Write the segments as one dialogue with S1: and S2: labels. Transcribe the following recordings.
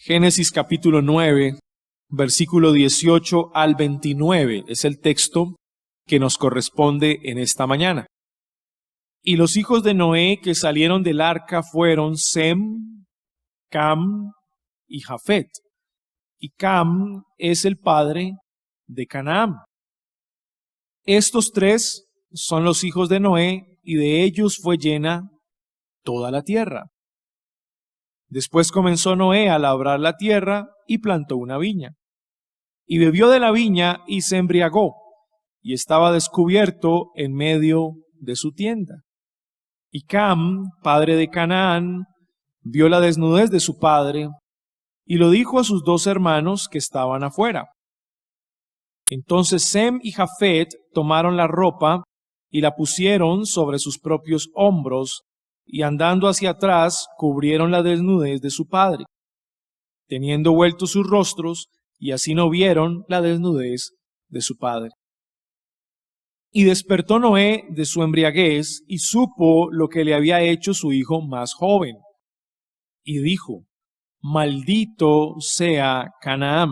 S1: Génesis capítulo 9, versículo 18 al 29 es el texto que nos corresponde en esta mañana. Y los hijos de Noé que salieron del arca fueron Sem, Cam y Jafet. Y Cam es el padre de Canaán. Estos tres son los hijos de Noé, y de ellos fue llena toda la tierra. Después comenzó Noé a labrar la tierra y plantó una viña. Y bebió de la viña y se embriagó, y estaba descubierto en medio de su tienda. Y Cam, padre de Canaán, vio la desnudez de su padre, y lo dijo a sus dos hermanos que estaban afuera. Entonces Sem y Jafet tomaron la ropa y la pusieron sobre sus propios hombros, y andando hacia atrás cubrieron la desnudez de su padre, teniendo vueltos sus rostros, y así no vieron la desnudez de su padre. Y despertó Noé de su embriaguez, y supo lo que le había hecho su hijo más joven. Y dijo: Maldito sea Canaán,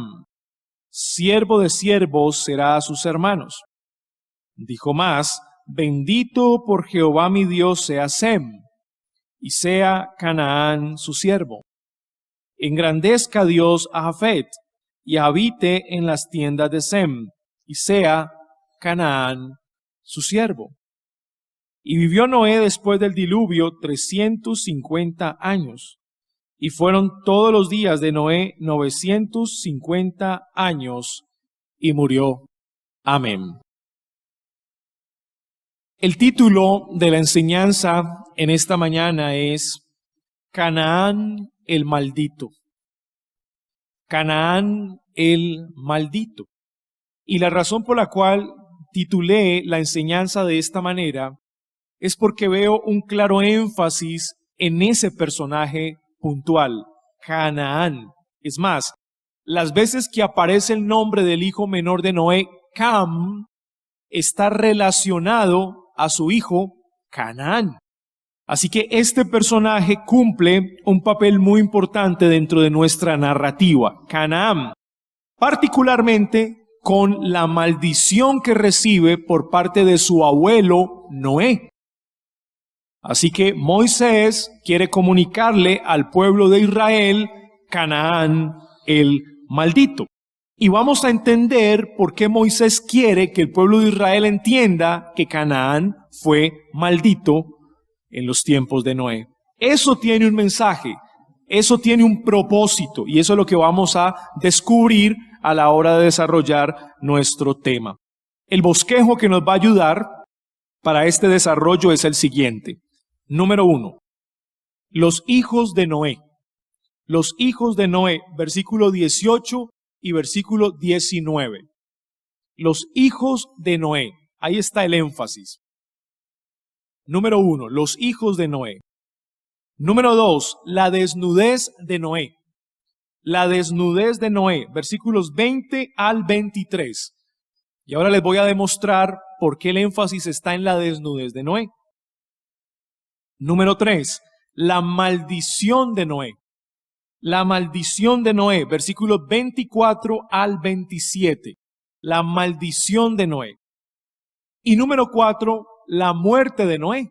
S1: siervo de siervos será a sus hermanos. Dijo más: Bendito por Jehová mi Dios sea Sem, y sea Canaán su siervo. Engrandezca Dios a Jafet, y habite en las tiendas de Sem, y sea Canaán su siervo. Y vivió Noé después del diluvio 350 años, y fueron todos los días de Noé 950 años, y murió. Amén. El título de la enseñanza en esta mañana es Canaán el maldito. Canaán el maldito. Y la razón por la cual titulé la enseñanza de esta manera es porque veo un claro énfasis en ese personaje puntual, Canaán. Es más, las veces que aparece el nombre del hijo menor de Noé, Cam, está relacionado a su hijo Canaán. Así que este personaje cumple un papel muy importante dentro de nuestra narrativa, Canaán, particularmente con la maldición que recibe por parte de su abuelo Noé. Así que Moisés quiere comunicarle al pueblo de Israel Canaán el maldito. Y vamos a entender por qué Moisés quiere que el pueblo de Israel entienda que Canaán fue maldito en los tiempos de Noé. Eso tiene un mensaje, eso tiene un propósito, y eso es lo que vamos a descubrir a la hora de desarrollar nuestro tema. El bosquejo que nos va a ayudar para este desarrollo es el siguiente. Número 1, los hijos de Noé. Los hijos de Noé, versículo 18 y versículo 19. Los hijos de Noé. Ahí está el énfasis. Número 1, los hijos de Noé. Número 2, la desnudez de Noé. La desnudez de Noé, versículos 20 al 23. Y ahora les voy a demostrar por qué el énfasis está en la desnudez de Noé. Número 3, la maldición de Noé. La maldición de Noé, versículos 24 al 27. La maldición de Noé. Y número 4, la muerte de Noé.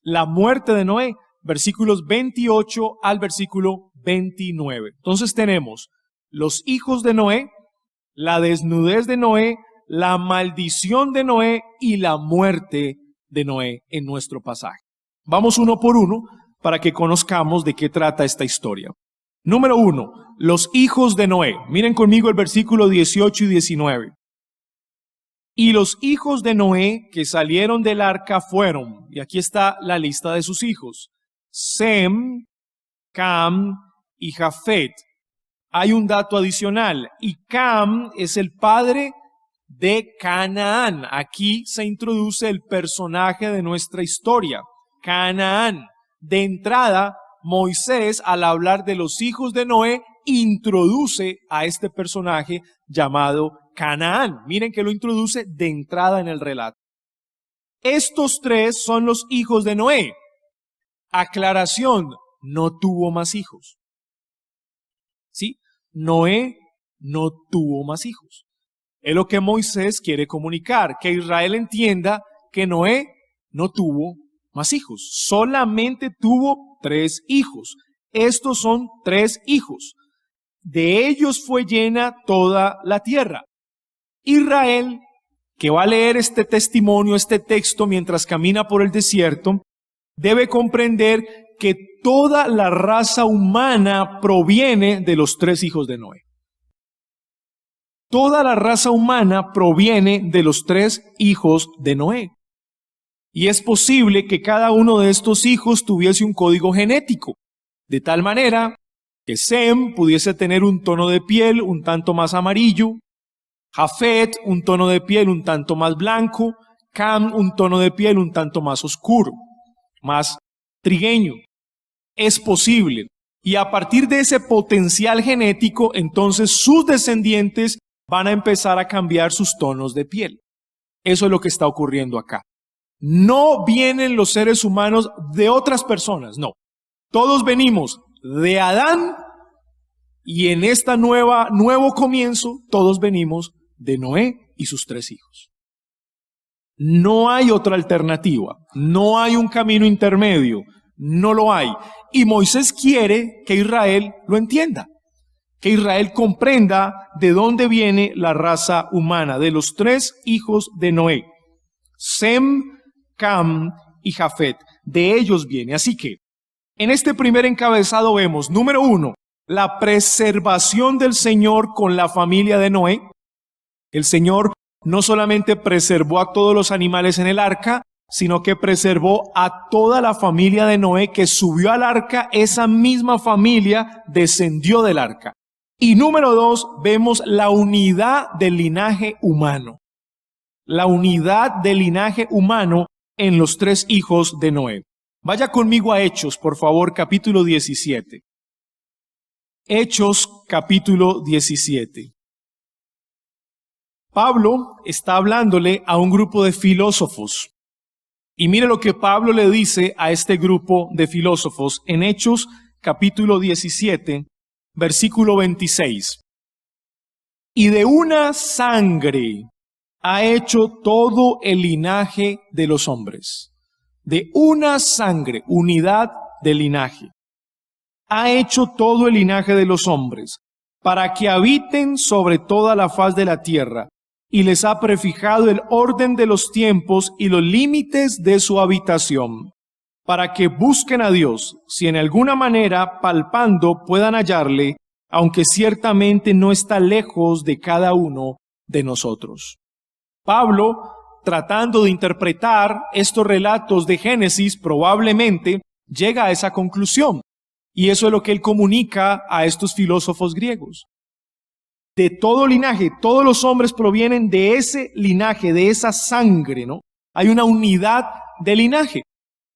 S1: La muerte de Noé, versículos 28 al versículo 29. Entonces tenemos los hijos de Noé, la desnudez de Noé, la maldición de Noé y la muerte de Noé en nuestro pasaje. Vamos uno por uno para que conozcamos de qué trata esta historia. Número 1, los hijos de Noé. Miren conmigo el versículo 18 y 19. Y los hijos de Noé que salieron del arca fueron, y aquí está la lista de sus hijos, Sem, Cam y Jafet. Hay un dato adicional, y Cam es el padre de Canaán. Aquí se introduce el personaje de nuestra historia, Canaán. De entrada, Moisés, al hablar de los hijos de Noé, introduce a este personaje llamado Canaán. Miren que lo introduce de entrada en el relato. Estos tres son los hijos de Noé. Aclaración, no tuvo más hijos. ¿sí? Noé no tuvo más hijos. Es lo que Moisés quiere comunicar, que Israel entienda que Noé no tuvo más hijos, solamente tuvo 3 hijos. Estos son 3 hijos. De ellos fue llena toda la tierra. Israel, que va a leer este testimonio, este texto mientras camina por el desierto, debe comprender que toda la raza humana proviene de los 3 hijos de Noé. Toda la raza humana proviene de los 3 hijos de Noé. Y es posible que cada uno de estos hijos tuviese un código genético, de tal manera que Sem pudiese tener un tono de piel un tanto más amarillo, Jafet un tono de piel un tanto más blanco, Cam un tono de piel un tanto más oscuro, más trigueño. Es posible. Y a partir de ese potencial genético, entonces sus descendientes van a empezar a cambiar sus tonos de piel. Eso es lo que está ocurriendo acá. No vienen los seres humanos de otras personas, no. Todos venimos de Adán y en esta nuevo comienzo, todos venimos de Noé y sus 3 hijos. No hay otra alternativa, no hay un camino intermedio, no lo hay. Y Moisés quiere que Israel lo entienda, que Israel comprenda de dónde viene la raza humana, de los 3 hijos de Noé, Sem, Cam y Jafet. De ellos viene. Así que, en este primer encabezado vemos, número 1, la preservación del Señor con la familia de Noé. El Señor no solamente preservó a todos los animales en el arca, sino que preservó a toda la familia de Noé que subió al arca. Esa misma familia descendió del arca. Y número 2, vemos la unidad del linaje humano. La unidad del linaje humano en los 3 hijos de Noé. Vaya conmigo a Hechos, por favor, capítulo 17. Hechos, capítulo 17. Pablo está hablándole a un grupo de filósofos. Y mire lo que Pablo le dice a este grupo de filósofos en Hechos, capítulo 17, versículo 26. Y de una sangre ha hecho todo el linaje de los hombres. De una sangre, unidad de linaje. Ha hecho todo el linaje de los hombres, para que habiten sobre toda la faz de la tierra, y les ha prefijado el orden de los tiempos y los límites de su habitación, para que busquen a Dios, si en alguna manera palpando puedan hallarle, aunque ciertamente no está lejos de cada uno de nosotros. Pablo, tratando de interpretar estos relatos de Génesis, probablemente llega a esa conclusión. Y eso es lo que él comunica a estos filósofos griegos. De todo linaje, todos los hombres provienen de ese linaje, de esa sangre, ¿no? Hay una unidad de linaje.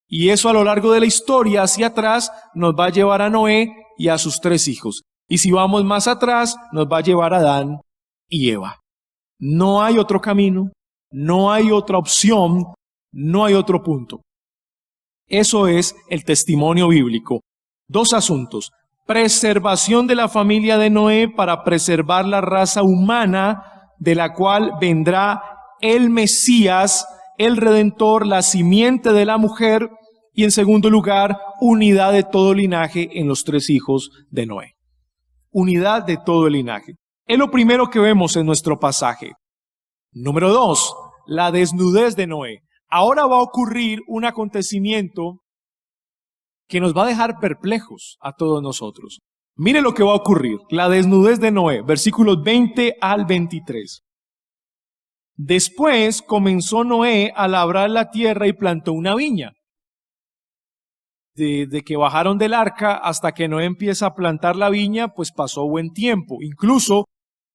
S1: Y eso a lo largo de la historia, hacia atrás, nos va a llevar a Noé y a sus 3 hijos. Y si vamos más atrás, nos va a llevar a Adán y Eva. No hay otro camino, no hay otra opción, no hay otro punto. Eso es el testimonio bíblico. 2 asuntos. Preservación de la familia de Noé para preservar la raza humana de la cual vendrá el Mesías, el Redentor, la simiente de la mujer. Y en segundo lugar, unidad de todo linaje en los 3 hijos de Noé. Unidad de todo el linaje. Es lo primero que vemos en nuestro pasaje. Número 2, la desnudez de Noé. Ahora va a ocurrir un acontecimiento que nos va a dejar perplejos a todos nosotros. Mire lo que va a ocurrir. La desnudez de Noé, versículos 20 al 23. Después comenzó Noé a labrar la tierra y plantó una viña. Desde que bajaron del arca hasta que Noé empieza a plantar la viña, pues pasó buen tiempo. Incluso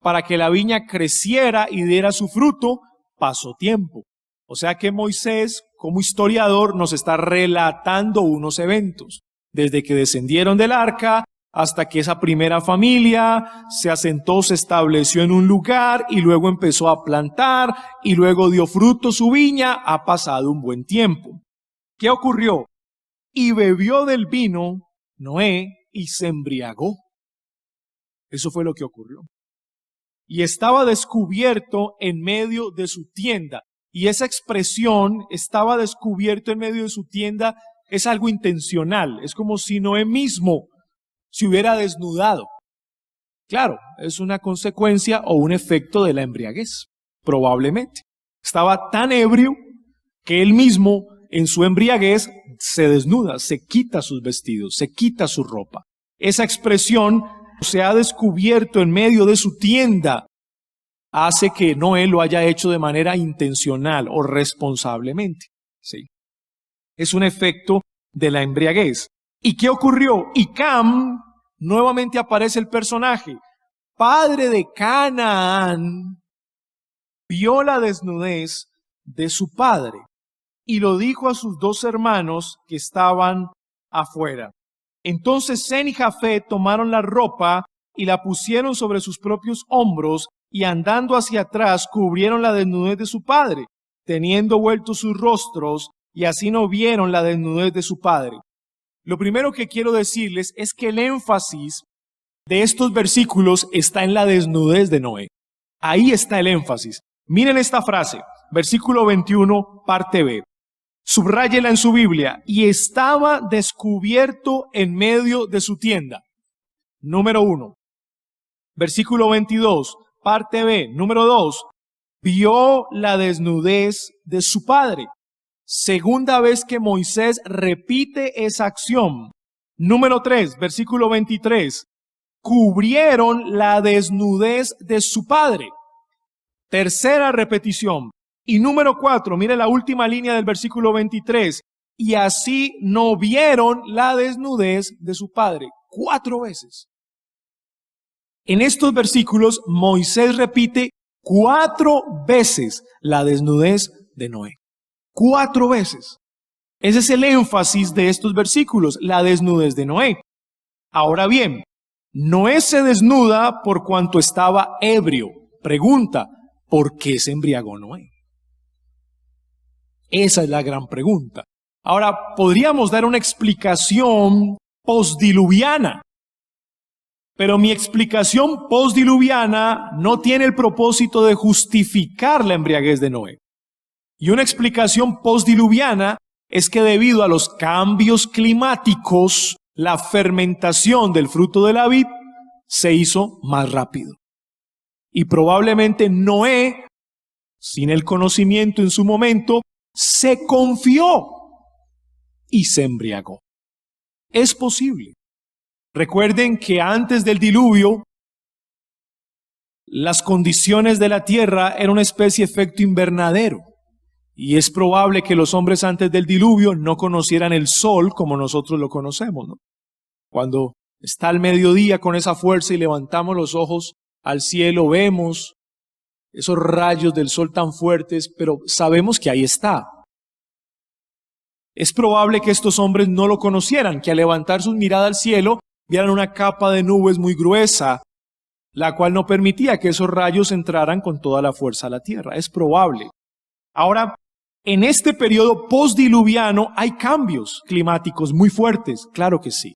S1: para que la viña creciera y diera su fruto, pasó tiempo. O sea que Moisés, como historiador, nos está relatando unos eventos. Desde que descendieron del arca hasta que esa primera familia se asentó, se estableció en un lugar y luego empezó a plantar y luego dio fruto su viña, ha pasado un buen tiempo. ¿Qué ocurrió? Y bebió del vino Noé y se embriagó. Eso fue lo que ocurrió. Y estaba descubierto en medio de su tienda. Y esa expresión, estaba descubierto en medio de su tienda, es algo intencional. Es como si Noé mismo se hubiera desnudado. Claro, es una consecuencia o un efecto de la embriaguez, probablemente. Estaba tan ebrio que él mismo, en su embriaguez, se desnuda, se quita sus vestidos, se quita su ropa. Esa expresión, se ha descubierto en medio de su tienda, hace que Noé lo haya hecho de manera intencional o responsablemente. ¿Sí? Es un efecto de la embriaguez. ¿Y qué ocurrió? Y Cam, nuevamente aparece el personaje, padre de Canaán, vio la desnudez de su padre y lo dijo a sus dos hermanos que estaban afuera. Entonces Sem y Jafet tomaron la ropa y la pusieron sobre sus propios hombros y andando hacia atrás cubrieron la desnudez de su padre, teniendo vueltos sus rostros, y así no vieron la desnudez de su padre. Lo primero que quiero decirles es que el énfasis de estos versículos está en la desnudez de Noé. Ahí está el énfasis. Miren esta frase, versículo 21, parte B. Subráyela en su Biblia. Y estaba descubierto en medio de su tienda. Número 1. Versículo 22, parte B. Número 2. Vio la desnudez de su padre. Segunda vez que Moisés repite esa acción. Número 3, versículo 23. Cubrieron la desnudez de su padre. Tercera repetición. Y número 4, mire la última línea del versículo 23. Y así no vieron la desnudez de su padre. 4 veces. En estos versículos, Moisés repite 4 veces la desnudez de Noé. 4 veces. Ese es el énfasis de estos versículos, la desnudez de Noé. Ahora bien, Noé se desnuda por cuanto estaba ebrio. Pregunta, ¿por qué se embriagó Noé? Esa es la gran pregunta. Ahora, podríamos dar una explicación postdiluviana, pero mi explicación postdiluviana no tiene el propósito de justificar la embriaguez de Noé. Y una explicación postdiluviana es que debido a los cambios climáticos, la fermentación del fruto de la vid se hizo más rápido. Y probablemente Noé, sin el conocimiento en su momento, se confió y se embriagó. Es posible. Recuerden que antes del diluvio, las condiciones de la tierra eran una especie de efecto invernadero. Y es probable que los hombres antes del diluvio no conocieran el sol como nosotros lo conocemos, ¿no? Cuando está al mediodía con esa fuerza y levantamos los ojos al cielo, vemos esos rayos del sol tan fuertes, pero sabemos que ahí está. Es probable que estos hombres no lo conocieran, que al levantar sus miradas al cielo, vieran una capa de nubes muy gruesa, la cual no permitía que esos rayos entraran con toda la fuerza a la tierra. Es probable. Ahora, en este periodo postdiluviano hay cambios climáticos muy fuertes, claro que sí.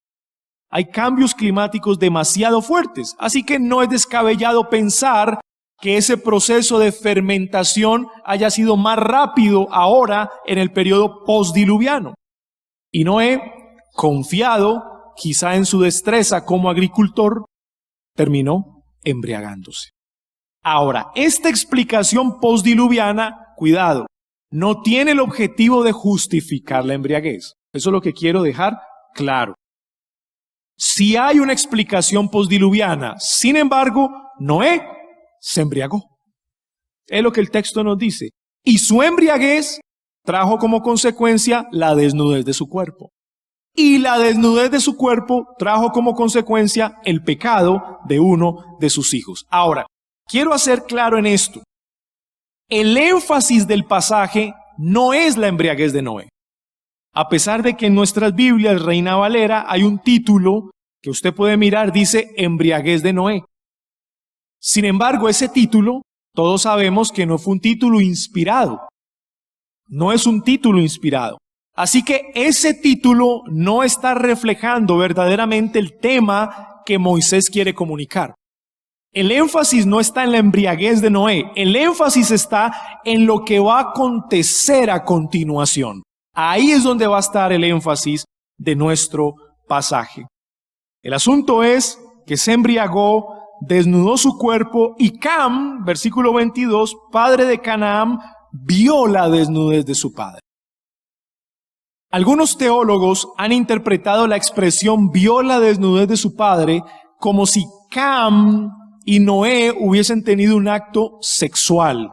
S1: Hay cambios climáticos demasiado fuertes, así que no es descabellado pensar que ese proceso de fermentación haya sido más rápido ahora en el periodo postdiluviano. Y Noé, confiado quizá en su destreza como agricultor, terminó embriagándose. Ahora, esta explicación postdiluviana, cuidado, no tiene el objetivo de justificar la embriaguez. Eso es lo que quiero dejar claro. Si hay una explicación postdiluviana, sin embargo, Noé se embriagó. Es lo que el texto nos dice. Y su embriaguez trajo como consecuencia la desnudez de su cuerpo. Y la desnudez de su cuerpo trajo como consecuencia el pecado de uno de sus hijos. Ahora, quiero hacer claro en esto. El énfasis del pasaje no es la embriaguez de Noé. A pesar de que en nuestras Biblias, Reina Valera, hay un título que usted puede mirar, dice embriaguez de Noé. Sin embargo, ese título, todos sabemos que no fue un título inspirado. No es un título inspirado. Así que ese título no está reflejando verdaderamente el tema que Moisés quiere comunicar. El énfasis no está en la embriaguez de Noé, el énfasis está en lo que va a acontecer a continuación. Ahí es donde va a estar el énfasis de nuestro pasaje. El asunto es que se embriagó, desnudó su cuerpo y Cam, versículo 22, padre de Canaán, vio la desnudez de su padre. Algunos teólogos han interpretado la expresión vio la desnudez de su padre como si Cam y Noé hubiesen tenido un acto sexual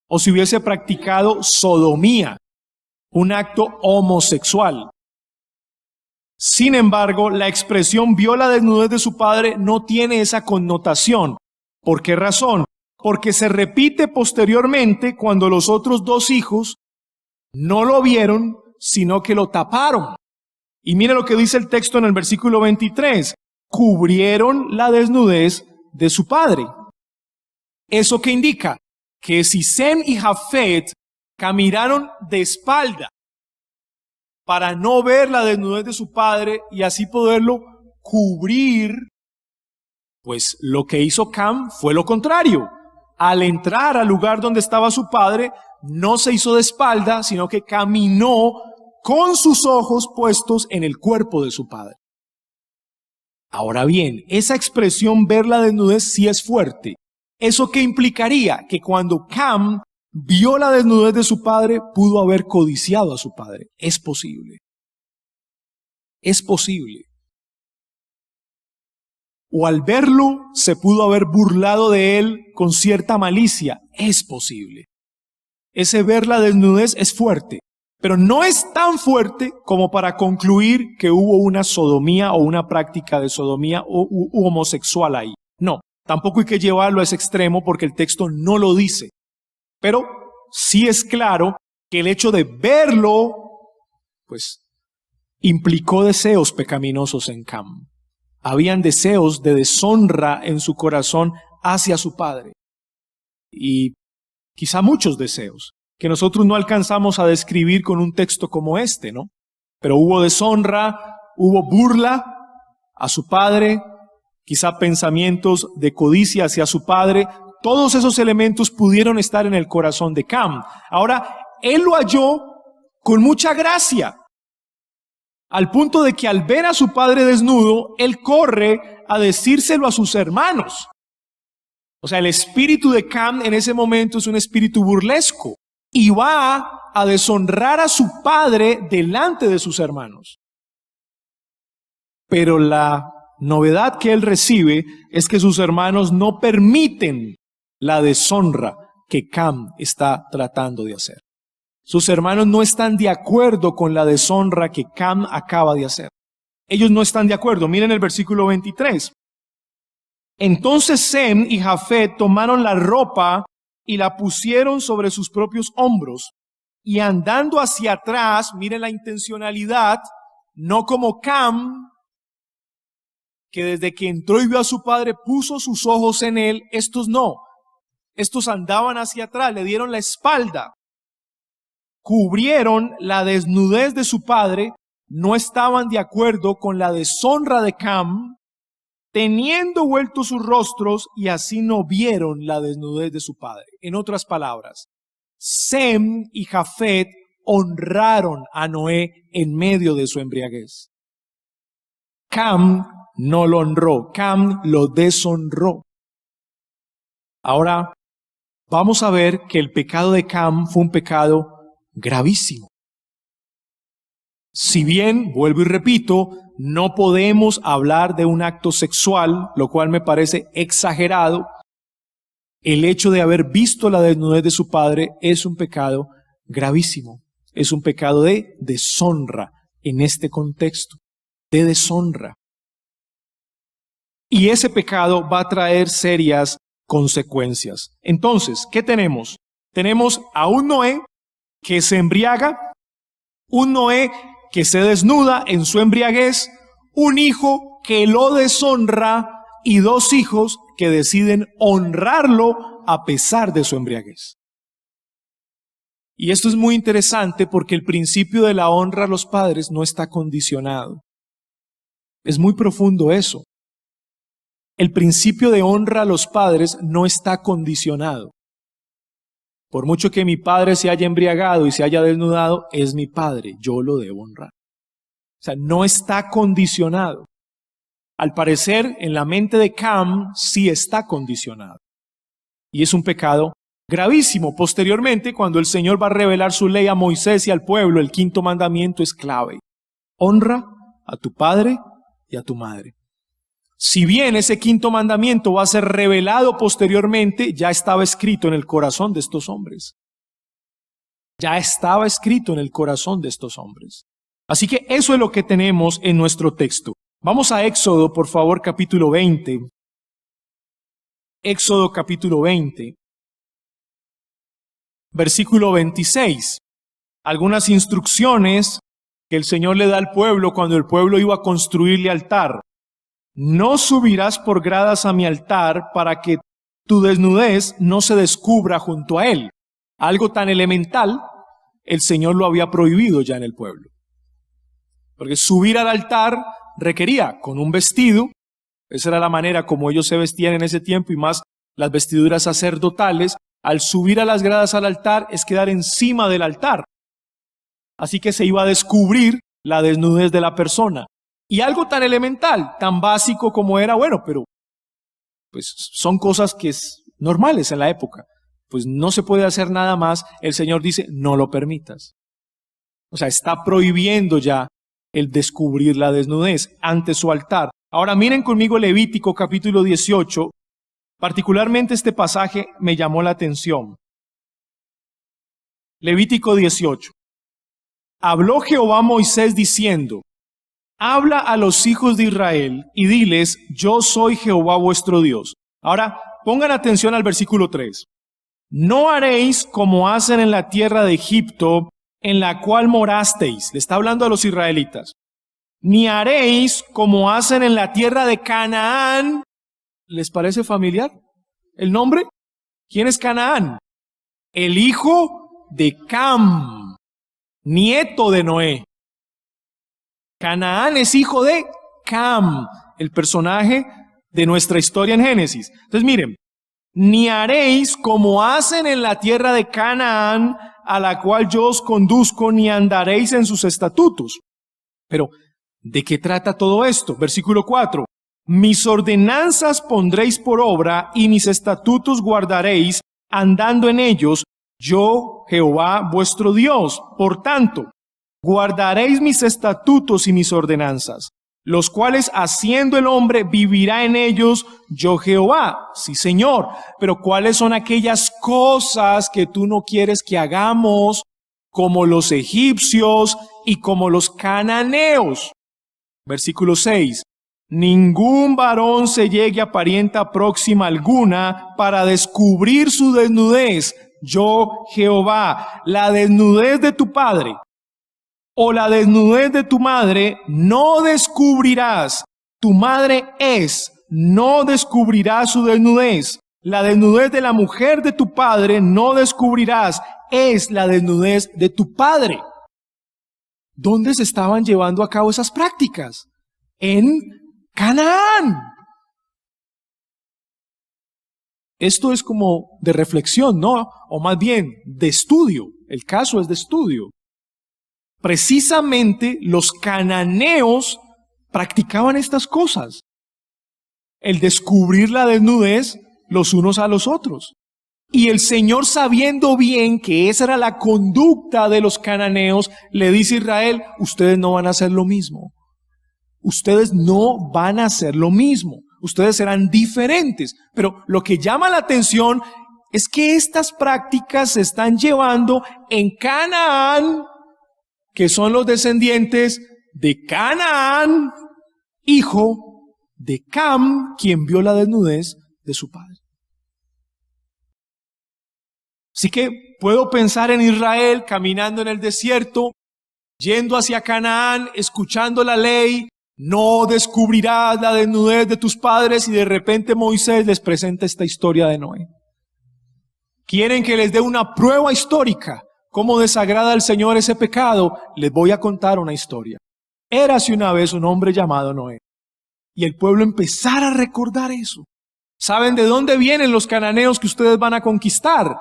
S1: o si hubiese practicado sodomía, un acto homosexual. Sin embargo, la expresión vio la desnudez de su padre no tiene esa connotación. ¿Por qué razón? Porque se repite posteriormente cuando los otros dos hijos no lo vieron, sino que lo taparon. Y mire lo que dice el texto en el versículo 23. Cubrieron la desnudez de su padre. ¿Eso qué indica? Que si Sem y Jafet caminaron de espalda para no ver la desnudez de su padre y así poderlo cubrir, pues lo que hizo Cam fue lo contrario. Al entrar al lugar donde estaba su padre, no se hizo de espalda, sino que caminó con sus ojos puestos en el cuerpo de su padre. Ahora bien, esa expresión ver la desnudez sí es fuerte. ¿Eso qué implicaría? Que cuando Cam vio la desnudez de su padre, pudo haber codiciado a su padre. Es posible. Es posible. O al verlo, se pudo haber burlado de él con cierta malicia. Es posible. Ese ver la desnudez es fuerte, pero no es tan fuerte como para concluir que hubo una sodomía o una práctica de sodomía o homosexual ahí. No, tampoco hay que llevarlo a ese extremo porque el texto no lo dice. Pero sí es claro que el hecho de verlo, pues, implicó deseos pecaminosos en Cam. Habían deseos de deshonra en su corazón hacia su padre. Y quizá muchos deseos que nosotros no alcanzamos a describir con un texto como este, ¿no? Pero hubo deshonra, hubo burla a su padre, quizá pensamientos de codicia hacia su padre. Todos esos elementos pudieron estar en el corazón de Cam. Ahora, él lo halló con mucha gracia, al punto de que al ver a su padre desnudo, él corre a decírselo a sus hermanos. O sea, el espíritu de Cam en ese momento es un espíritu burlesco y va a deshonrar a su padre delante de sus hermanos. Pero la novedad que él recibe es que sus hermanos no permiten la deshonra que Cam está tratando de hacer. Sus hermanos no están de acuerdo con la deshonra que Cam acaba de hacer. Ellos no están de acuerdo. Miren el versículo 23. Entonces Sem y Jafet tomaron la ropa y la pusieron sobre sus propios hombros. Y andando hacia atrás, miren la intencionalidad, no como Cam, que desde que entró y vio a su padre puso sus ojos en él. Estos no. Estos andaban hacia atrás, le dieron la espalda. Cubrieron la desnudez de su padre, no estaban de acuerdo con la deshonra de Cam, teniendo vueltos sus rostros y así no vieron la desnudez de su padre. En otras palabras, Sem y Jafet honraron a Noé en medio de su embriaguez. Cam no lo honró, Cam lo deshonró. Ahora, vamos a ver que el pecado de Cam fue un pecado gravísimo. Si bien, vuelvo y repito, no podemos hablar de un acto sexual, lo cual me parece exagerado, el hecho de haber visto la desnudez de su padre es un pecado gravísimo. Es un pecado de deshonra en este contexto, de deshonra. Y ese pecado va a traer serias consecuencias. Entonces, ¿qué tenemos? Tenemos a un Noé que se embriaga, un Noé que se desnuda en su embriaguez, un hijo que lo deshonra y dos hijos que deciden honrarlo a pesar de su embriaguez. Y esto es muy interesante porque el principio de la honra a los padres no está condicionado. Es muy profundo eso. el principio de honra a los padres no está condicionado. Por mucho que mi padre se haya embriagado y se haya desnudado, es mi padre, yo lo debo honrar. O sea, no está condicionado. Al parecer, en la mente de Cam sí está condicionado. Y es un pecado gravísimo. Posteriormente, cuando el Señor va a revelar su ley a Moisés y al pueblo, el 5º mandamiento es clave. Honra a tu padre y a tu madre. Si bien ese 5º mandamiento va a ser revelado posteriormente, ya estaba escrito en el corazón de estos hombres. Ya estaba escrito en el corazón de estos hombres. Así que eso es lo que tenemos en nuestro texto. Vamos a Éxodo, por favor, capítulo 20. Éxodo capítulo 20, versículo 26. Algunas instrucciones que el Señor le da al pueblo cuando el pueblo iba a construirle altar. No subirás por gradas a mi altar para que tu desnudez no se descubra junto a él. Algo tan elemental, el Señor lo había prohibido ya en el pueblo. Porque subir al altar requería con un vestido. Esa era la manera como ellos se vestían en ese tiempo, y más las vestiduras sacerdotales. Al subir a las gradas al altar es quedar encima del altar. Así que se iba a descubrir la desnudez de la persona. Y algo tan elemental, tan básico como era, bueno, pero pues son cosas que es normales en la época. Pues no se puede hacer nada más. El Señor dice, no lo permitas. O sea, está prohibiendo ya el descubrir la desnudez ante su altar. Ahora miren conmigo Levítico capítulo 18. Particularmente este pasaje me llamó la atención. Levítico 18. Habló Jehová a Moisés diciendo, habla a los hijos de Israel y diles, yo soy Jehová vuestro Dios. Ahora pongan atención al versículo 3. No haréis como hacen en la tierra de Egipto, en la cual morasteis. Le está hablando a los israelitas. Ni haréis como hacen en la tierra de Canaán. ¿Les parece familiar el nombre? ¿Quién es Canaán? El hijo de Cam, nieto de Noé. Canaán es hijo de Cam, el personaje de nuestra historia en Génesis. Entonces miren, ni haréis como hacen en la tierra de Canaán, a la cual yo os conduzco, ni andaréis en sus estatutos. Pero, ¿de qué trata todo esto? Versículo 4. Mis ordenanzas pondréis por obra, y mis estatutos guardaréis, andando en ellos, yo, Jehová, vuestro Dios. Por tanto, guardaréis mis estatutos y mis ordenanzas, los cuales haciendo el hombre vivirá en ellos, yo Jehová. Sí, Señor. Pero ¿cuáles son aquellas cosas que tú no quieres que hagamos, como los egipcios y como los cananeos? Versículo 6. Ningún varón se llegue a parienta próxima alguna para descubrir su desnudez, yo Jehová. La desnudez de tu padre o la desnudez de tu madre no descubrirás. Tu madre no descubrirás su desnudez. La desnudez de la mujer de tu padre no descubrirás. Es la desnudez de tu padre. ¿Dónde se estaban llevando a cabo esas prácticas? En Canaán. Esto es como de reflexión, ¿no? O más bien, de estudio. El caso es de estudio. Precisamente los cananeos practicaban estas cosas. El descubrir la desnudez los unos a los otros. Y el Señor, sabiendo bien que esa era la conducta de los cananeos, le dice a Israel, ustedes no van a hacer lo mismo. Ustedes no van a hacer lo mismo. Ustedes serán diferentes. Pero lo que llama la atención es que estas prácticas se están llevando en Canaán, que son los descendientes de Canaán, hijo de Cam, quien vio la desnudez de su padre. Así que puedo pensar en Israel caminando en el desierto, yendo hacia Canaán, escuchando la ley, no descubrirás la desnudez de tus padres, y de repente Moisés les presenta esta historia de Noé. Quieren que les dé una prueba histórica. ¿Cómo desagrada al Señor ese pecado? Les voy a contar una historia. Érase una vez un hombre llamado Noé. y el pueblo empezara a recordar eso. ¿Saben de dónde vienen los cananeos que ustedes van a conquistar?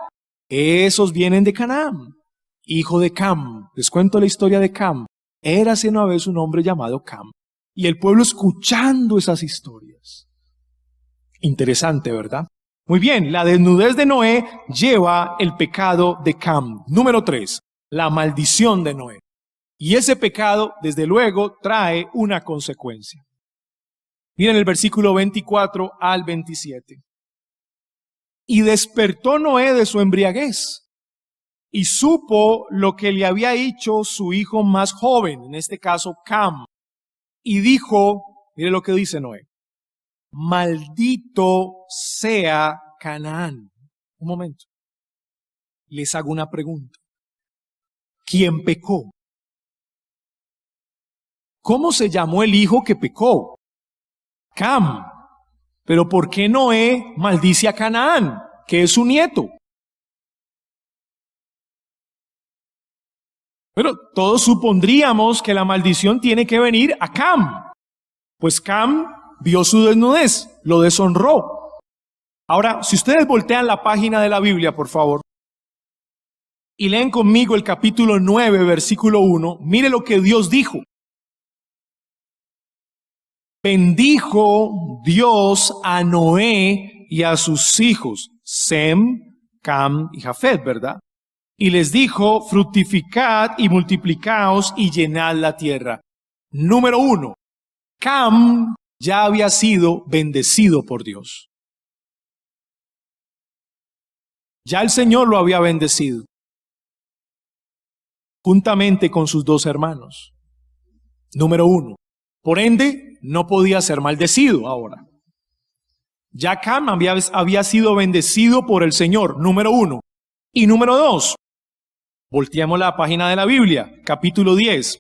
S1: Esos vienen de Canaán, hijo de Cam. Les cuento la historia de Cam. Érase una vez un hombre llamado Cam. Y el pueblo escuchando esas historias. Interesante, ¿verdad? Muy bien, la desnudez de Noé lleva el pecado de Cam. Número 3, la maldición de Noé. Y ese pecado, desde luego, trae una consecuencia. Miren el versículo 24 al 27. Y despertó Noé de su embriaguez, y supo lo que le había hecho su hijo más joven, en este caso Cam. Y dijo, mire lo que dice Noé, maldito sea Canaán. Un momento. Les hago una pregunta. ¿Quién pecó? ¿Cómo se llamó el hijo que pecó? Cam. Pero ¿por qué Noé maldice a Canaán, que es su nieto? Pero todos supondríamos que la maldición tiene que venir a Cam. Pues Cam vio su desnudez, lo deshonró. Ahora, si ustedes voltean la página de la Biblia, por favor, y leen conmigo el capítulo 9, versículo 1, mire lo que Dios dijo. Bendijo Dios a Noé y a sus hijos, Sem, Cam y Jafet, ¿verdad? Y les dijo, fructificad y multiplicaos y llenad la tierra. Número 1, Cam ya había sido bendecido por Dios. Ya el Señor lo había bendecido, juntamente con sus 2 hermanos. Número 1, por ende, no podía ser maldecido ahora. Ya Cam había sido bendecido por el Señor, número 1. Y número 2, volteamos la página de la Biblia, capítulo 10.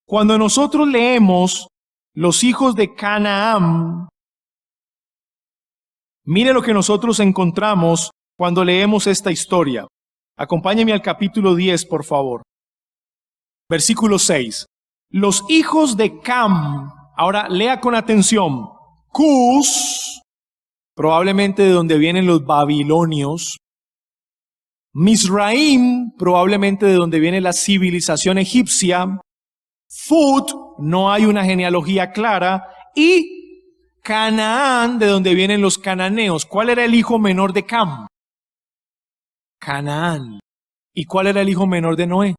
S1: Cuando nosotros leemos los hijos de Canaán, mire lo que nosotros encontramos cuando leemos esta historia. Acompáñeme al capítulo 10, por favor. Versículo 6. Los hijos de Cam, ahora lea con atención, Cus, probablemente de donde vienen los babilonios, Misraim, probablemente de donde viene la civilización egipcia, Fut, no hay una genealogía clara, y Canaán, de donde vienen los cananeos. ¿Cuál era el hijo menor de Cam? Canaán. ¿Y cuál era el hijo menor de Noé?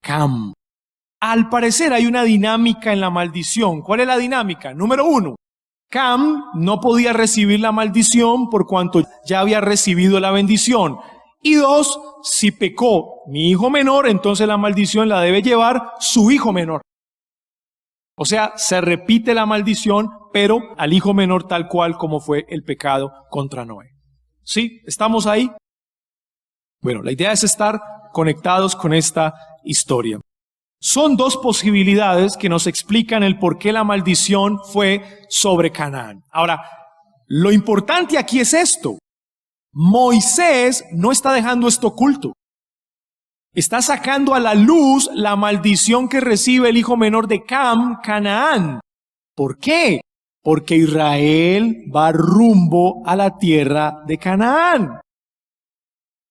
S1: Cam. Al parecer hay una dinámica en la maldición. ¿Cuál es la dinámica? Número 1, Cam no podía recibir la maldición por cuanto ya había recibido la bendición. Y 2, si pecó mi hijo menor, entonces la maldición la debe llevar su hijo menor. O sea, se repite la maldición, pero al hijo menor tal cual como fue el pecado contra Noé. ¿Sí? ¿Estamos ahí? Bueno, la idea es estar conectados con esta historia. Son 2 posibilidades que nos explican el por qué la maldición fue sobre Canaán. Ahora, lo importante aquí es esto. Moisés no está dejando esto oculto. Está sacando a la luz la maldición que recibe el hijo menor de Cam, Canaán. ¿Por qué? Porque Israel va rumbo a la tierra de Canaán.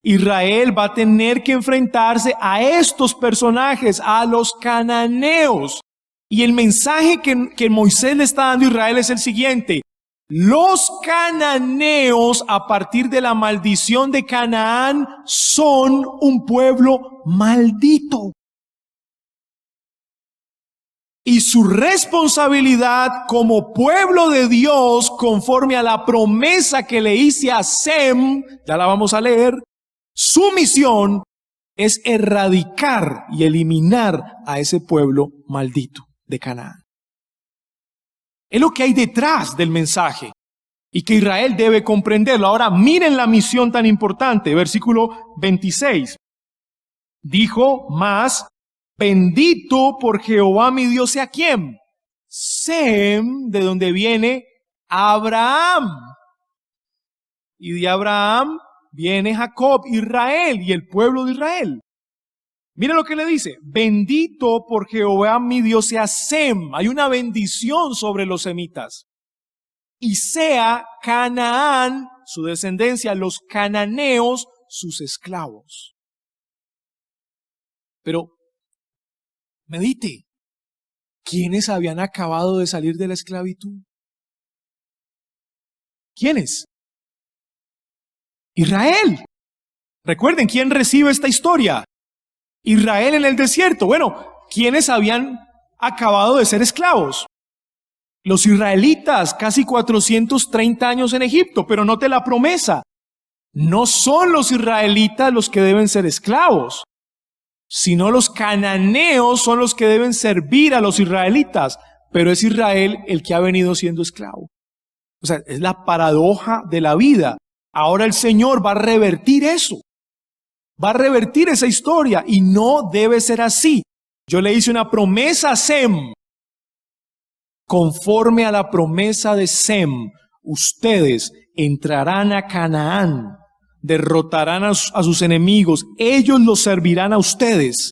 S1: Israel va a tener que enfrentarse a estos personajes, a los cananeos. Y el mensaje que Moisés le está dando a Israel es el siguiente. Los cananeos, a partir de la maldición de Canaán, son un pueblo maldito. Y su responsabilidad como pueblo de Dios, conforme a la promesa que le hice a Sem, ya la vamos a leer, su misión es erradicar y eliminar a ese pueblo maldito de Canaán. Es lo que hay detrás del mensaje y que Israel debe comprenderlo. Ahora miren la misión tan importante, versículo 26. Dijo más, bendito por Jehová mi Dios sea ¿quién? Sem, de donde viene Abraham. Y de Abraham viene Jacob, Israel y el pueblo de Israel. Mira lo que le dice, bendito por Jehová mi Dios sea Sem. Hay una bendición sobre los semitas. Y sea Canaán, su descendencia, los cananeos, sus esclavos. Pero, medite, ¿quiénes habían acabado de salir de la esclavitud? ¿Quiénes? Israel. Recuerden, ¿quién recibe esta historia? Israel en el desierto. Bueno, ¿quiénes habían acabado de ser esclavos? Los israelitas, casi 430 años en Egipto, pero note la promesa. No son los israelitas los que deben ser esclavos, sino los cananeos son los que deben servir a los israelitas, pero es Israel el que ha venido siendo esclavo. O sea, es la paradoja de la vida. Ahora el Señor va a revertir eso. Va a revertir esa historia y no debe ser así. Yo le hice una promesa a Sem. Conforme a la promesa de Sem, ustedes entrarán a Canaán, derrotarán a sus enemigos, ellos los servirán a ustedes,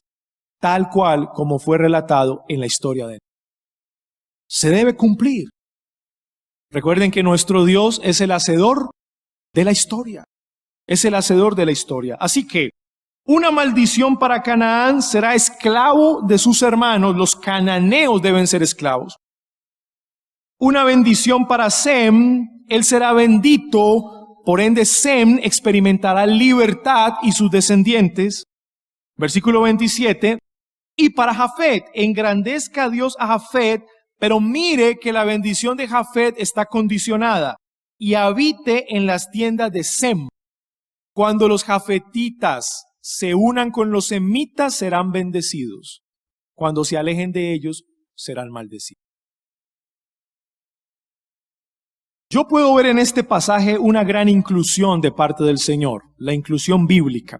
S1: tal cual como fue relatado en la historia de él. Se debe cumplir. Recuerden que nuestro Dios es el hacedor de la historia. Es el hacedor de la historia. Así que una maldición para Canaán: será esclavo de sus hermanos. Los cananeos deben ser esclavos. Una bendición para Sem: él será bendito, por ende Sem experimentará libertad y sus descendientes. Versículo 27. Y para Jafet: engrandezca a Dios a Jafet, pero mire que la bendición de Jafet está condicionada: y habite en las tiendas de Sem. Cuando los jafetitas se unan con los semitas, serán bendecidos. Cuando se alejen de ellos, serán maldecidos. Yo puedo ver en este pasaje una gran inclusión de parte del Señor, la inclusión bíblica.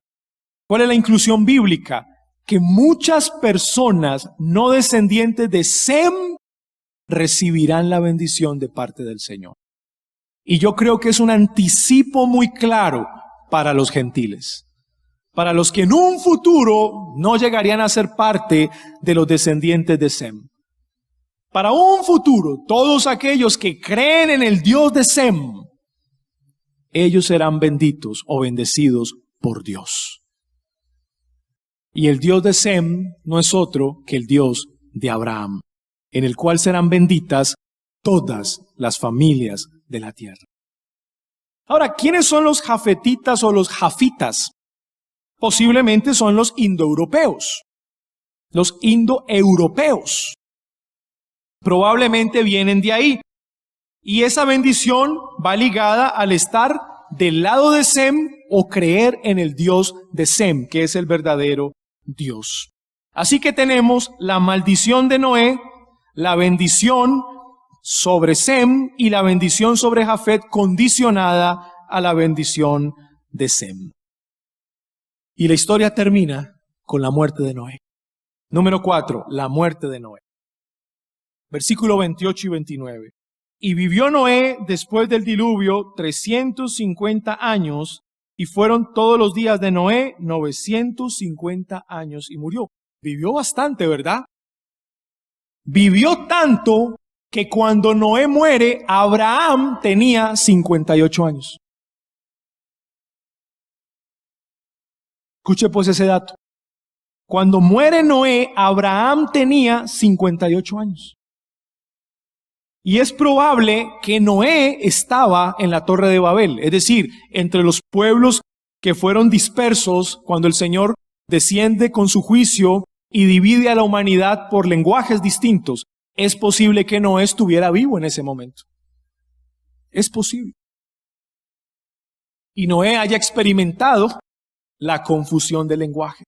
S1: ¿Cuál es la inclusión bíblica? Que muchas personas no descendientes de Sem recibirán la bendición de parte del Señor. Y yo creo que es un anticipo muy claro para los gentiles, para los que en un futuro no llegarían a ser parte de los descendientes de Sem. Para un futuro, todos aquellos que creen en el Dios de Sem, ellos serán benditos o bendecidos por Dios. Y el Dios de Sem no es otro que el Dios de Abraham, en el cual serán benditas todas las familias de la tierra. Ahora, ¿quiénes son los jafetitas o los jafitas? Posiblemente son los indoeuropeos. Los indoeuropeos. Probablemente vienen de ahí. Y esa bendición va ligada al estar del lado de Sem o creer en el Dios de Sem, que es el verdadero Dios. Así que tenemos la maldición de Noé, la bendición sobre Sem y la bendición sobre Jafet condicionada a la bendición de Sem. Y la historia termina con la muerte de Noé. Número 4, la muerte de Noé. Versículo 28 y 29. Y vivió Noé después del diluvio 350 años, y fueron todos los días de Noé 950 años, y murió. Vivió bastante, ¿verdad? Vivió tanto que cuando Noé muere, Abraham tenía 58 años. Escuche pues ese dato. Cuando muere Noé, Abraham tenía 58 años. Y es probable que Noé estaba en la Torre de Babel, es decir, entre los pueblos que fueron dispersos cuando el Señor desciende con su juicio y divide a la humanidad por lenguajes distintos. Es posible que Noé estuviera vivo en ese momento. Es posible. Y Noé haya experimentado la confusión del lenguaje.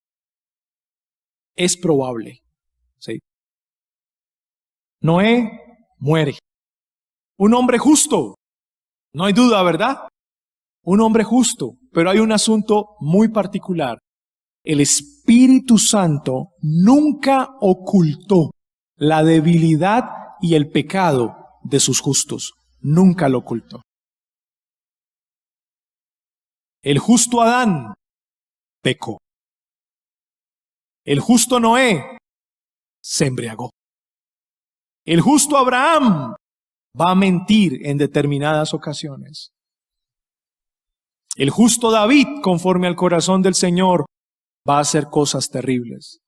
S1: Es probable. ¿Sí? Noé muere. Un hombre justo. No hay duda, ¿verdad? Un hombre justo. Pero hay un asunto muy particular. El Espíritu Santo nunca ocultó la debilidad y el pecado de sus justos. Nunca lo ocultó. El justo Adán pecó. El justo Noé se embriagó. El justo Abraham va a mentir en determinadas ocasiones. El justo David, conforme al corazón del Señor, va a hacer cosas terribles.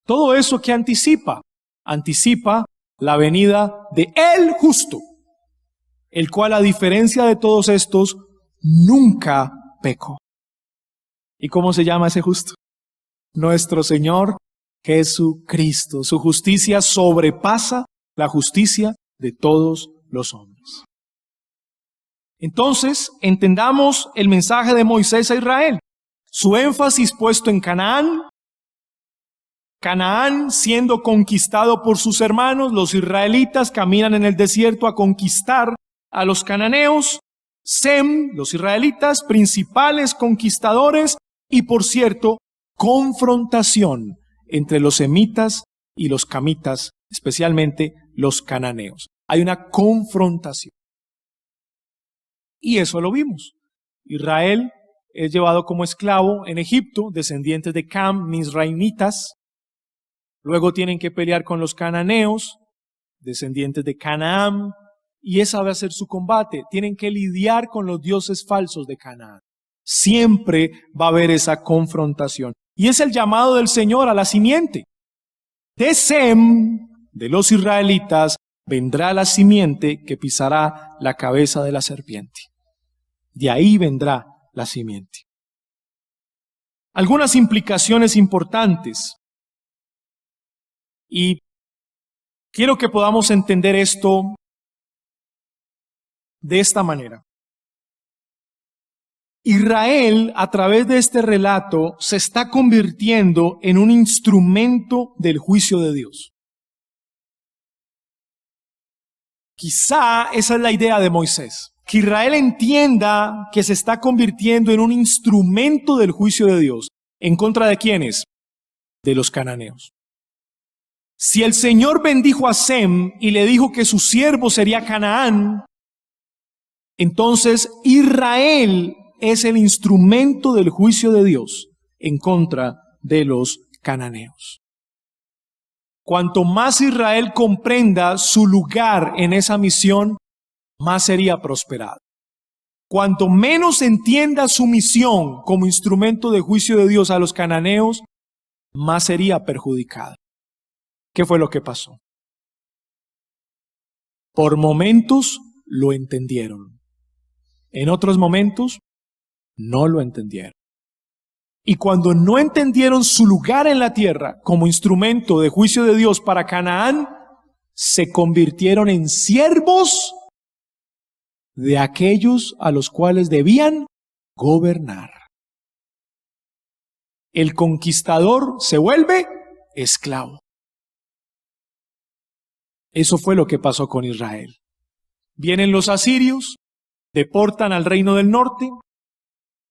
S1: Todo eso que anticipa la venida de el justo, el cual, a diferencia de todos estos, nunca pecó. ¿Y cómo se llama ese justo? Nuestro Señor Jesucristo. Su justicia sobrepasa la justicia de todos los hombres. Entonces, entendamos el mensaje de Moisés a Israel. Su énfasis puesto en Canaán. Canaán siendo conquistado por sus hermanos, los israelitas caminan en el desierto a conquistar a los cananeos. Sem, los israelitas, principales conquistadores, y por cierto, confrontación entre los semitas y los camitas, especialmente los cananeos. Hay una confrontación. Y eso lo vimos. Israel es llevado como esclavo en Egipto, descendientes de Cam, misraimitas. Luego tienen que pelear con los cananeos, descendientes de Canaán, y esa va a ser su combate. Tienen que lidiar con los dioses falsos de Canaán. Siempre va a haber esa confrontación. Y es el llamado del Señor a la simiente. De Sem, de los israelitas, vendrá la simiente que pisará la cabeza de la serpiente. De ahí vendrá la simiente. Algunas implicaciones importantes. Y quiero que podamos entender esto de esta manera. Israel, a través de este relato, se está convirtiendo en un instrumento del juicio de Dios. Quizá esa es la idea de Moisés, que Israel entienda que se está convirtiendo en un instrumento del juicio de Dios. ¿En contra de quiénes? De los cananeos. Si el Señor bendijo a Sem y le dijo que su siervo sería Canaán, entonces Israel es el instrumento del juicio de Dios en contra de los cananeos. Cuanto más Israel comprenda su lugar en esa misión, más sería prosperado. Cuanto menos entienda su misión como instrumento de juicio de Dios a los cananeos, más sería perjudicado. ¿Qué fue lo que pasó? Por momentos lo entendieron. En otros momentos no lo entendieron. Y cuando no entendieron su lugar en la tierra como instrumento de juicio de Dios para Canaán, se convirtieron en siervos de aquellos a los cuales debían gobernar. El conquistador se vuelve esclavo. Eso fue lo que pasó con Israel. Vienen los asirios, deportan al reino del norte,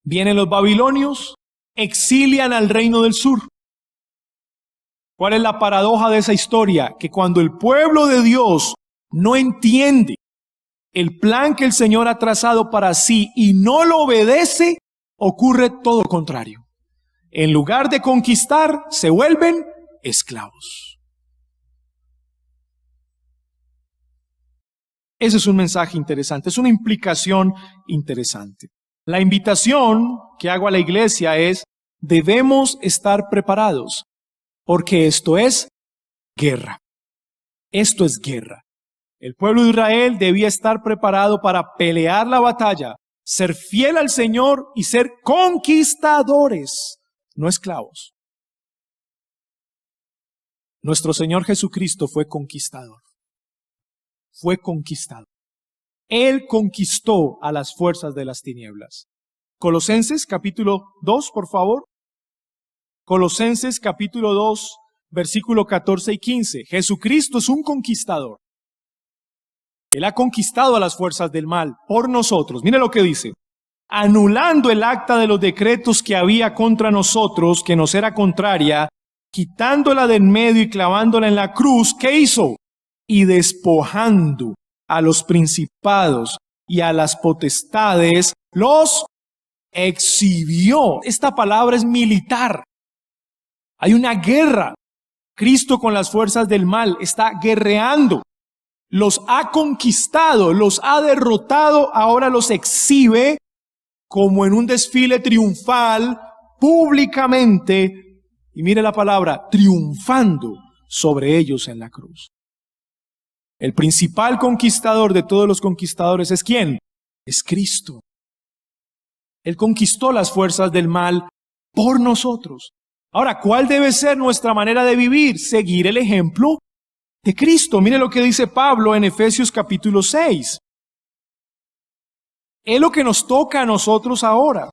S1: vienen los babilonios, exilian al reino del sur. ¿Cuál es la paradoja de esa historia? Que cuando el pueblo de Dios no entiende el plan que el Señor ha trazado para sí y no lo obedece, ocurre todo lo contrario. En lugar de conquistar, se vuelven esclavos. Ese es un mensaje interesante, es una implicación interesante. La invitación que hago a la iglesia es: debemos estar preparados, porque esto es guerra. Esto es guerra. El pueblo de Israel debía estar preparado para pelear la batalla, ser fiel al Señor y ser conquistadores, no esclavos. Nuestro Señor Jesucristo fue conquistador. Fue conquistado. Él conquistó a las fuerzas de las tinieblas. Colosenses capítulo 2, por favor. Colosenses capítulo 2, versículo 14 y 15. Jesucristo es un conquistador. Él ha conquistado a las fuerzas del mal por nosotros. Mire lo que dice. Anulando el acta de los decretos que había contra nosotros, que nos era contraria, quitándola de en medio y clavándola en la cruz, ¿qué hizo? Y despojando a los principados y a las potestades, los exhibió. Esta palabra es militar. Hay una guerra. Cristo con las fuerzas del mal está guerreando. Los ha conquistado, los ha derrotado, ahora los exhibe como en un desfile triunfal, públicamente, y mire la palabra, triunfando sobre ellos en la cruz. El principal conquistador de todos los conquistadores ¿es quién? Es Cristo. Él conquistó las fuerzas del mal por nosotros. Ahora, ¿cuál debe ser nuestra manera de vivir? Seguir el ejemplo de Cristo. Mire lo que dice Pablo en Efesios capítulo 6. Es lo que nos toca a nosotros ahora.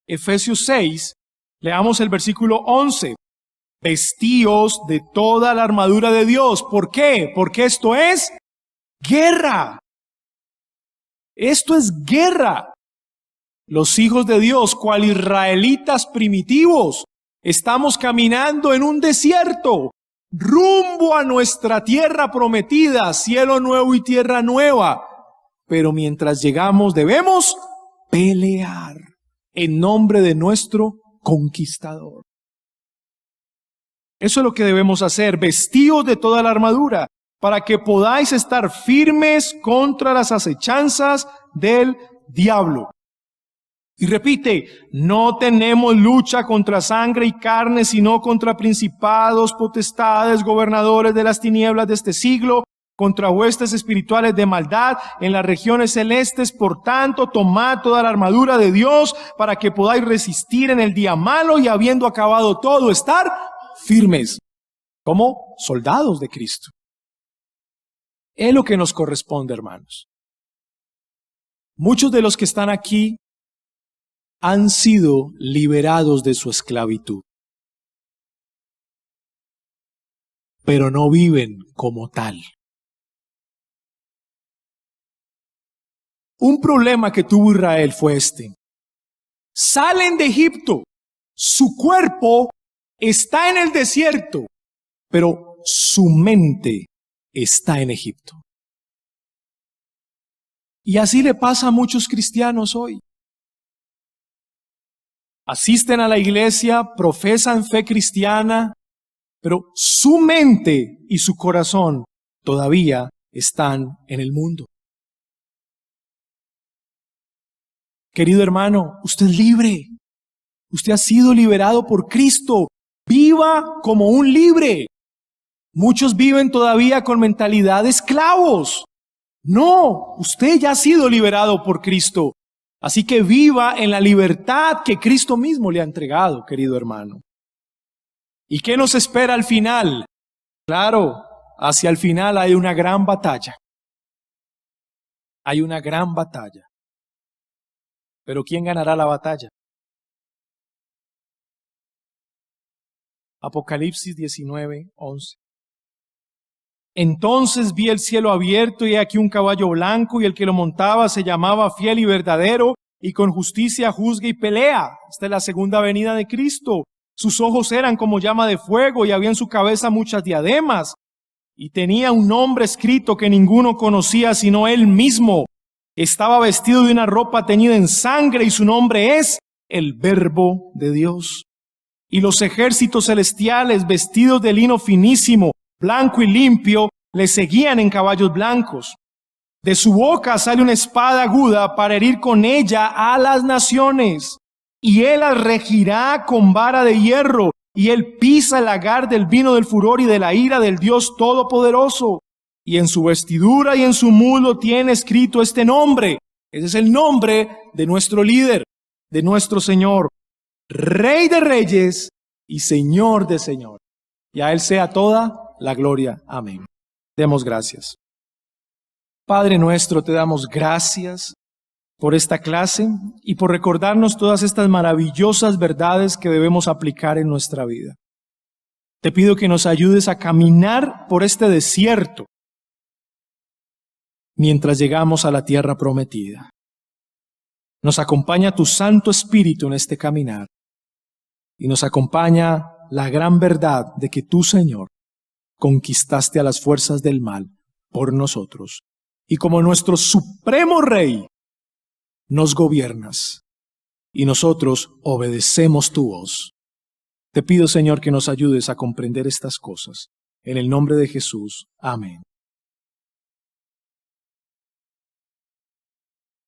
S1: Efesios 6, leamos el versículo 11. Vestíos de toda la armadura de Dios. ¿Por qué? Porque esto es guerra. Esto es guerra. Los hijos de Dios, cual israelitas primitivos, estamos caminando en un desierto, rumbo a nuestra tierra prometida, cielo nuevo y tierra nueva. Pero mientras llegamos debemos pelear en nombre de nuestro conquistador. Eso es lo que debemos hacer, vestidos de toda la armadura, para que podáis estar firmes contra las acechanzas del diablo. Y repite, no tenemos lucha contra sangre y carne, sino contra principados, potestades, gobernadores de las tinieblas de este siglo, contra huestes espirituales de maldad en las regiones celestes. Por tanto, tomad toda la armadura de Dios para que podáis resistir en el día malo y habiendo acabado todo, estar firmes como soldados de Cristo. Es lo que nos corresponde, hermanos. Muchos de los que están aquí han sido liberados de su esclavitud, pero no viven como tal. Un problema que tuvo Israel fue este. Salen de Egipto, su cuerpo está en el desierto, pero su mente está en Egipto. Y así le pasa a muchos cristianos hoy. Asisten a la iglesia, profesan fe cristiana, pero su mente y su corazón todavía están en el mundo. Querido hermano, usted es libre. Usted ha sido liberado por Cristo. Viva como un libre. Muchos viven todavía con mentalidad de esclavos. No, usted ya ha sido liberado por Cristo. Así que viva en la libertad que Cristo mismo le ha entregado, querido hermano. ¿Y qué nos espera al final? Claro, hacia el final hay una gran batalla. Hay una gran batalla. Pero ¿quién ganará la batalla? Apocalipsis 19:11. Entonces vi el cielo abierto y he aquí un caballo blanco, y el que lo montaba se llamaba Fiel y Verdadero, y con justicia juzga y pelea. Esta es la segunda venida de Cristo. Sus ojos eran como llama de fuego y había en su cabeza muchas diademas. Y tenía un nombre escrito que ninguno conocía sino él mismo. Estaba vestido de una ropa teñida en sangre y su nombre es el Verbo de Dios. Y los ejércitos celestiales vestidos de lino finísimo, blanco y limpio, le seguían en caballos blancos. De su boca sale una espada aguda para herir con ella a las naciones. Y él las regirá con vara de hierro, y él pisa el lagar del vino del furor y de la ira del Dios Todopoderoso. Y en su vestidura y en su muslo tiene escrito este nombre. Ese es el nombre de nuestro líder, de nuestro Señor, Rey de Reyes y Señor de Señores. Y a él sea toda la gloria. Amén. Demos gracias. Padre nuestro, te damos gracias por esta clase y por recordarnos todas estas maravillosas verdades que debemos aplicar en nuestra vida. Te pido que nos ayudes a caminar por este desierto mientras llegamos a la tierra prometida. Nos acompaña tu Santo Espíritu en este caminar y nos acompaña la gran verdad de que tú, Señor, conquistaste a las fuerzas del mal por nosotros y como nuestro supremo Rey nos gobiernas y nosotros obedecemos tu voz. Te pido, Señor, que nos ayudes a comprender estas cosas. En el nombre de Jesús. Amén.